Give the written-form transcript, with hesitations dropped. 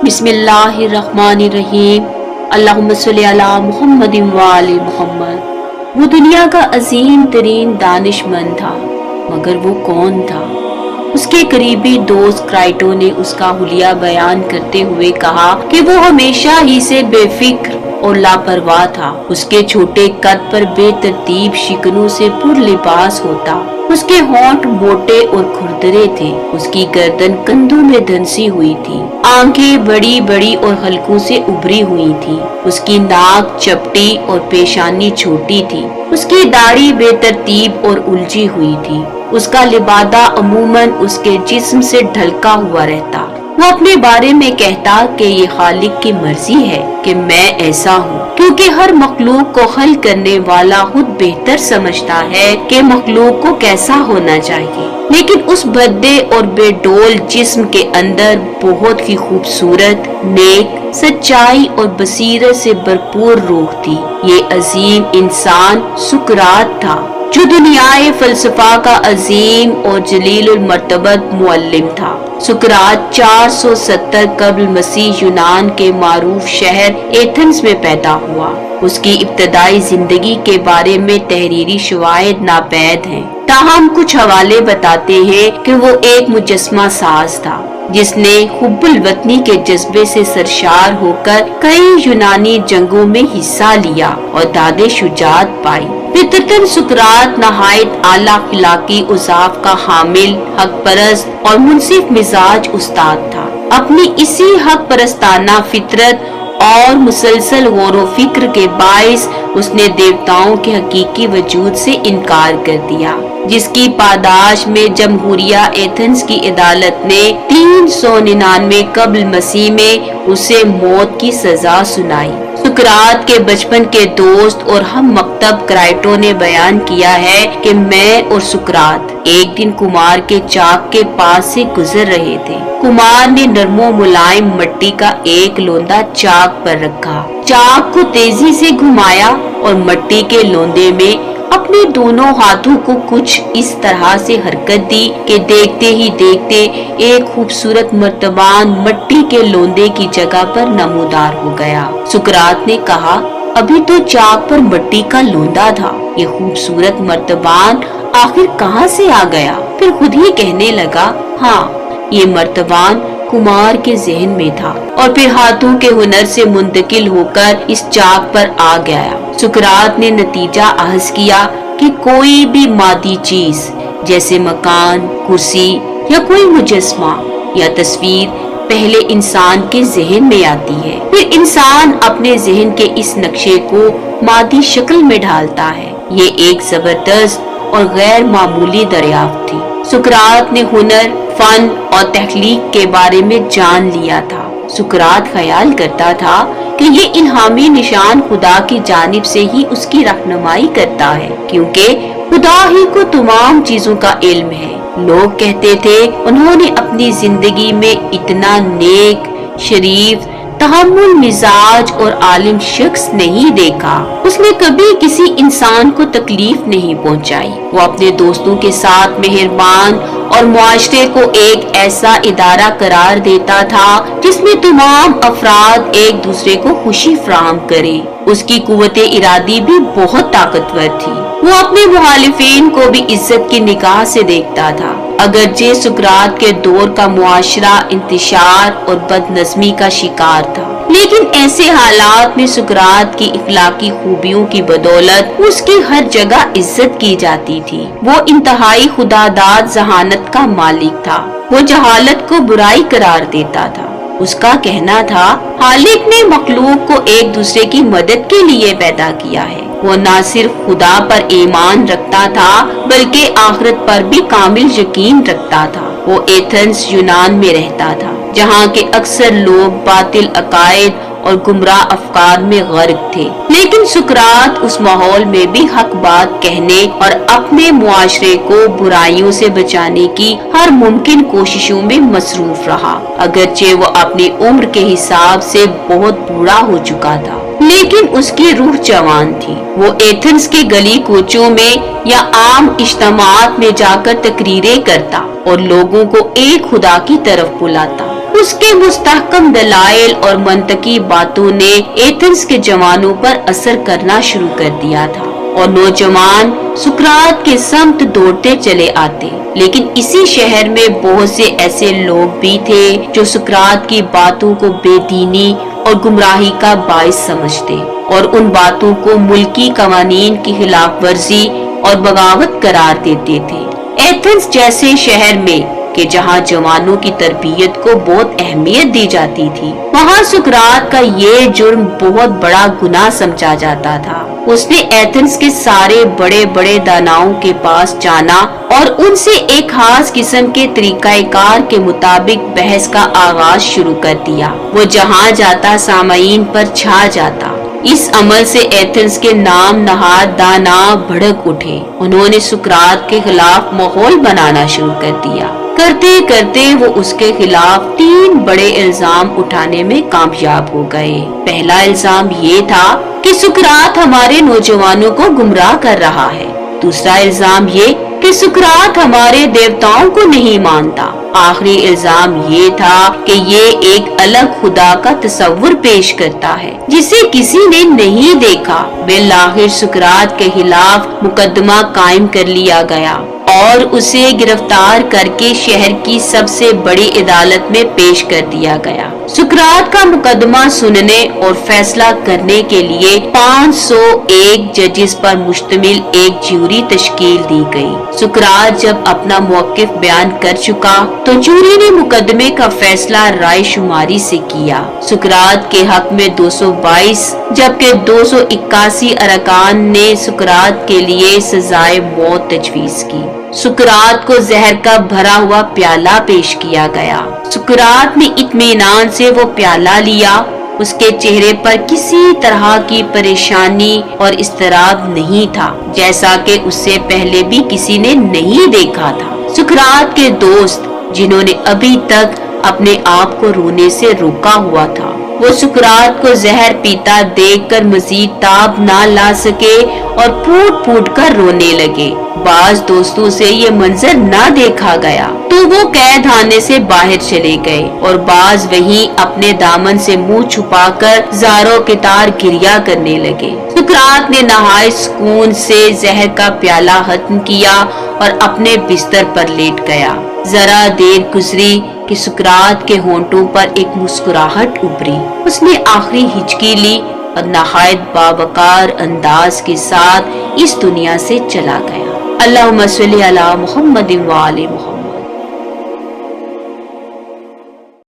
बिस्मिल्लाहिर्रहमानिर्रहीम। अल्लाहुम्मा सल्ली अला मुहम्मद व आले मुहम्मद। वो दुनिया का अजीम तरीन दानिशमंद था, मगर वो कौन था? उसके करीबी दोस्त क्राइटो ने उसका हुलिया बयान करते हुए कहा कि वो हमेशा ही से बेफिक्र और लापरवाह था। उसके छोटे कद पर बेतरतीब शिकनों से पुर लिबास होता। उसके होंठ मोटे और खुरदरे थे। उसकी गर्दन कंधों में धंसी हुई थी। आंखें बड़ी बड़ी और हल्कों से उभरी हुई थी। उसकी नाक चपटी और पेशानी छोटी थी। उसकी दाढ़ी बेतरतीब और उलझी हुई थी। उसका लिबादा अमूमन उसके जिस्म से ढलका हुआ रहता। वो अपने बारे में कहता कि ये खालिक की मर्जी है कि मैं ऐसा हूँ, क्योंकि हर मखलूक को खल करने वाला खुद बेहतर समझता है कि मखलूक को कैसा होना चाहिए। लेकिन उस भद्दे और बेडोल जिस्म के अंदर बहुत ही खूबसूरत, नेक, सच्चाई और बसीरत से भरपूर रूह थी। ये अजीम इंसान सुकरात था, जो दुनियाए फलसफा का अजीम और जलीलुल मर्तबत मुअल्लिम था। सुकरात 470 कब्ल मसीह यूनान के मारूफ शहर एथेंस में पैदा हुआ। उसकी इब्तदाई जिंदगी के बारे में तहरीरी शवाहिद नापैद हैं। ताहम कुछ हवाले बताते हैं कि वो एक मुजस्मा साज था, जिसने हुब्बुल वतनी के जज्बे से सरशार होकर कई यूनानी जंगों में हिस्सा लिया और दादे शुजात पाई। फितरतन सुकरात नहायत आला अखलाकी उज़ाफ का हामिल, हक परस्त और मुनसिफ मिजाज उस्ताद था। अपनी इसी हक परस्ताना फितरत और मुसलसल गौर फिक्र के बाइस उसने देवताओं के हकीकी वजूद से इनकार कर दिया, जिसकी पादाश में जमहूरिया एथेंस की अदालत ने 399 कब्ल मसीह में उसे मौत की सजा सुनाई। सुकरात के बचपन के दोस्त और हम मकतब क्राइटो ने बयान किया है कि मैं और सुकरात एक दिन कुमार के चाक के पास से गुजर रहे थे। कुमार ने नरमो मुलायम मिट्टी का एक लोंदा चाक पर रखा, चाक को तेजी से घुमाया और मिट्टी के लोंदे में अपने दोनों हाथों को कुछ इस तरह से हरकत दी कि देखते ही देखते एक खूबसूरत मर्तबान मिट्टी के लोंदे की जगह पर नमूदार हो गया। सुकरात ने कहा, अभी तो चाक पर मिट्टी का लोंदा था, ये खूबसूरत मर्तबान आखिर कहाँ से आ गया? फिर खुद ही कहने लगा, हाँ, ये मर्तबान कुमार के जहन में था और फिर हाथों के हुनर से मुंतकिल होकर इस चाक पर आ गया। सुकरात ने नतीजा अहस किया कि कोई भी मादी चीज जैसे मकान, कुर्सी या कोई मुजस्मा या तस्वीर पहले इंसान के जहन में आती है, फिर इंसान अपने जहन के इस नक्शे को मादी शक्ल में ढालता है। ये एक जबरदस्त और गैर मामूली दरियाफ्त थी। सुकरात ने हुनर, फन और तख्लीक के बारे में जान लिया था। सुकरात ख्याल करता था कि ये इल्हामी निशान खुदा की जानिब से ही उसकी रहनुमाई करता है, क्योंकि खुदा ही को तमाम चीजों का इल्म है। लोग कहते थे उन्होंने अपनी जिंदगी में इतना नेक, शरीफ, तहम्मुल मिजाज और आलिम शख्स नहीं देखा। उसने कभी किसी इंसान को तकलीफ नहीं पहुंचाई। वो अपने दोस्तों के साथ मेहरबान और मुआशरे को एक ऐसा इदारा करार देता था जिसमें तमाम अफराद एक दूसरे को खुशी फराहम करे। उसकी कुव्वते इरादी भी बहुत ताकतवर थी। वो अपने मुखालिफिन को भी इज्जत की निगाह से देखता था। अगरचे सुकरात के दौर का मुआशरा इंतशार और बदनज़मी का शिकार था, लेकिन ऐसे हालात में सुकरात की इखलाकी खूबियों की बदौलत उसकी हर जगह इज्जत की जाती थी। वो इंतहाई खुदादाद जहानत का मालिक था। वो जहालत को बुराई करार देता था। उसका कहना था, खालिक ने मखलूक को एक दूसरे की मदद के लिए पैदा किया है। वो न सिर्फ खुदा पर ईमान रखता था बल्कि आखिरत पर भी कामिल यकीन रखता था। वो एथेंस यूनान में रहता था, जहाँ के अक्सर लोग बातिल अकायद और गुमराह अफकार में गर्क थे, लेकिन सुकरात उस माहौल में भी हक बात कहने और अपने मुआशरे को बुराइयों से बचाने की हर मुमकिन कोशिशों में मसरूफ रहा। अगरचे वो अपनी उम्र के हिसाब से बहुत बूढ़ा हो चुका था, लेकिन उसकी रूह जवान थी। वो एथेंस के गली कूचों में या आम इज्तिमात में जाकर तकरीरें करता और लोगों को एक खुदा की तरफ बुलाता। اس کے مستحکم دلائل اور منطقی باتوں نے ایتھنز کے جوانوں پر اثر کرنا شروع کر دیا تھا اور نوجوان سقراط کے سمت دوڑتے چلے آتے، لیکن اسی شہر میں بہت سے ایسے لوگ بھی تھے جو سقراط کی باتوں کو بے دینی اور گمراہی کا باعث سمجھتے اور ان باتوں کو ملکی قوانین کی خلاف ورزی اور بغاوت قرار دیتے تھے۔ ایتھنز جیسے شہر میں کہ جہاں جوانوں کی تربیت کو بہت اہمیت دی جاتی تھی، وہاں سقراط کا یہ جرم بہت بڑا گناہ سمجھا جاتا تھا۔ اس نے ایتھنز کے سارے بڑے بڑے داناؤں کے پاس جانا اور ان سے ایک خاص قسم کے طریقہ کار کے مطابق بحث کا آغاز شروع کر دیا۔ وہ جہاں جاتا سامعین پر چھا جاتا۔ اس عمل سے ایتھنز کے نام نہاد دانا بھڑک اٹھے۔ انہوں نے سقراط کے خلاف ماحول بنانا شروع کر دیا۔ کرتے کرتے وہ اس کے خلاف 3 بڑے الزام اٹھانے میں کامیاب ہو گئے۔ پہلا الزام یہ تھا کہ سقراط ہمارے نوجوانوں کو گمراہ کر رہا ہے۔ دوسرا الزام یہ کہ سقراط ہمارے دیوتاؤں کو نہیں مانتا۔ آخری الزام یہ تھا کہ یہ ایک الگ خدا کا تصور پیش کرتا ہے جسے کسی نے نہیں دیکھا۔ بالآخر سقراط کے خلاف مقدمہ قائم کر لیا گیا اور اسے گرفتار کر کے شہر کی سب سے بڑی عدالت میں پیش کر دیا گیا۔ سقراط کا مقدمہ سننے اور فیصلہ کرنے کے لیے 501 ججز پر مشتمل ایک جیوری تشکیل دی گئی۔ سقراط جب اپنا موقف بیان کر چکا تو جیوری نے مقدمے کا فیصلہ رائے شماری سے کیا۔ سقراط کے حق میں 222 جبکہ 281 ارکان نے سقراط کے لیے سزائے موت تجویز کی۔ سقراط کو زہر کا بھرا ہوا پیالہ پیش کیا گیا۔ سقراط نے اطمینان سے وہ پیالہ لیا۔ اس کے چہرے پر کسی طرح کی پریشانی اور اضطراب نہیں تھا، جیسا کہ اس سے پہلے بھی کسی نے نہیں دیکھا تھا۔ سقراط کے دوست جنہوں نے ابھی تک اپنے آپ کو رونے سے روکا ہوا تھا، وہ سقراط کو زہر پیتا دیکھ کر مزید تاب نہ لا سکے اور پھوٹ پھوٹ کر رونے لگے۔ بعض دوستوں سے یہ منظر نہ دیکھا گیا تو وہ قید خانے سے باہر چلے گئے اور بعض وہیں اپنے دامن سے منہ چھپا کر زاروں کتار گریا کرنے لگے۔ سقراط نے نہایت سکون سے زہر کا پیالہ ختم کیا اور اپنے بستر پر لیٹ گیا۔ ذرا دیر گزری کہ سقراط کے ہونٹوں پر ایک مسکراہٹ ابھری۔ اس نے آخری ہچکی لی اور نہایت باوقار انداز کے ساتھ اس دنیا سے چلا گیا۔ اللہم صلی علی محمد و آل محمد۔